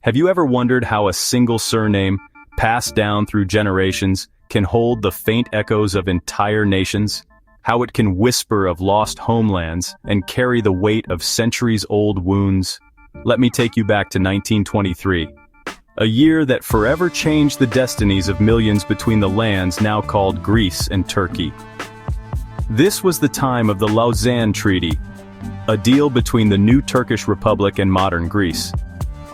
Have you ever wondered how a single surname, passed down through generations, can hold the faint echoes of entire nations? How it can whisper of lost homelands and carry the weight of centuries-old wounds? Let me take you back to 1923, a year that forever changed the destinies of millions between the lands now called Greece and Turkey. This was the time of the Lausanne Treaty, a deal between the new Turkish Republic and modern Greece.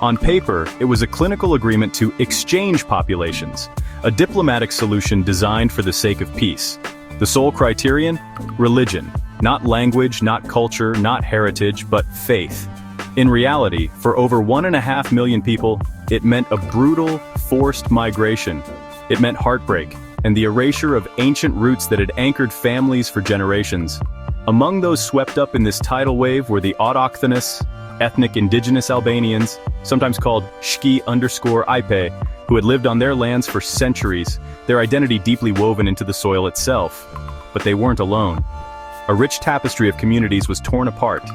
On paper, it was a clinical agreement to exchange populations, a diplomatic solution designed for the sake of peace. The sole criterion? Religion. Not language, not culture, not heritage, but faith. In reality, for over 1.5 million people, it meant a brutal, forced migration. It meant heartbreak, and the erasure of ancient roots that had anchored families for generations. Among those swept up in this tidal wave were the autochthonous, ethnic indigenous Albanians, sometimes called Shki_Ipe, who had lived on their lands for centuries, their identity deeply woven into the soil itself. But they weren't alone. A rich tapestry of communities was torn apart.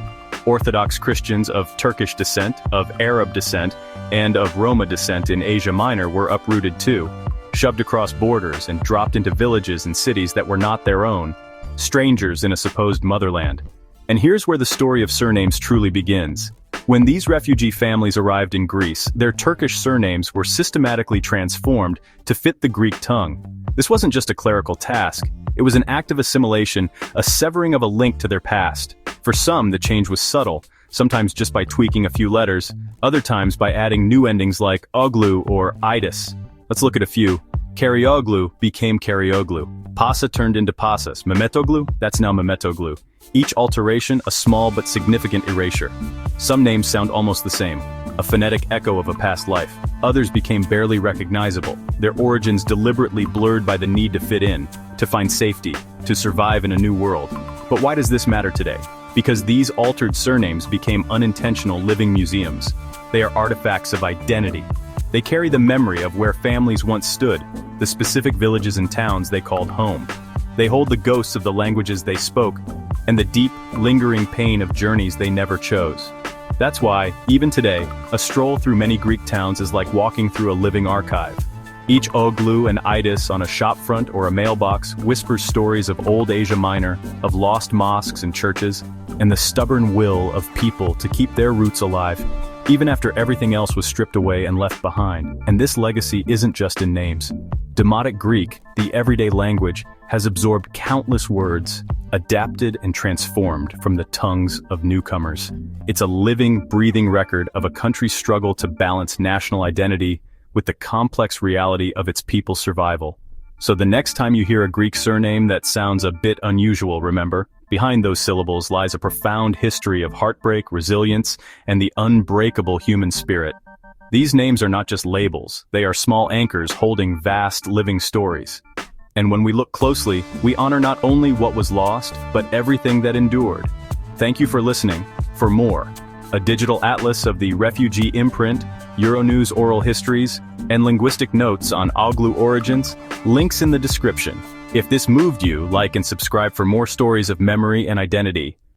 Orthodox Christians of Turkish descent, of Arab descent, and of Roma descent in Asia Minor were uprooted too, shoved across borders and dropped into villages and cities that were not their own, strangers in a supposed motherland. And here's where the story of surnames truly begins. When these refugee families arrived in Greece, their Turkish surnames were systematically transformed to fit the Greek tongue. This wasn't just a clerical task, it was an act of assimilation, a severing of a link to their past. For some, the change was subtle, sometimes just by tweaking a few letters, other times by adding new endings like oglu or idis. Let's look at a few. Karaoglu became Karaoglu. Pasa turned into Pasas. Mehmetoglu, that's now Mehmetoglu. Each alteration a small but significant erasure. Some names sound almost the same, a phonetic echo of a past life. Others became barely recognizable, their origins deliberately blurred by the need to fit in, to find safety, to survive in a new world. But why does this matter today? Because these altered surnames became unintentional living museums. They are artifacts of identity. They carry the memory of where families once stood, the specific villages and towns they called home. They hold the ghosts of the languages they spoke, and the deep, lingering pain of journeys they never chose. That's why, even today, a stroll through many Greek towns is like walking through a living archive. Each oglu and idis on a shopfront or a mailbox whispers stories of old Asia Minor, of lost mosques and churches, and the stubborn will of people to keep their roots alive, even after everything else was stripped away and left behind. And this legacy isn't just in names. Demotic Greek, the everyday language, has absorbed countless words, adapted and transformed from the tongues of newcomers. It's a living, breathing record of a country's struggle to balance national identity with the complex reality of its people's survival. So the next time you hear a Greek surname that sounds a bit unusual, remember, behind those syllables lies a profound history of heartbreak, resilience, and the unbreakable human spirit. These names are not just labels, they are small anchors holding vast living stories. And when we look closely, we honor not only what was lost, but everything that endured. Thank you for listening. For more, a digital atlas of the refugee imprint, Euronews oral histories, and linguistic notes on oglu origins, links in the description. If this moved you, like and subscribe for more stories of memory and identity.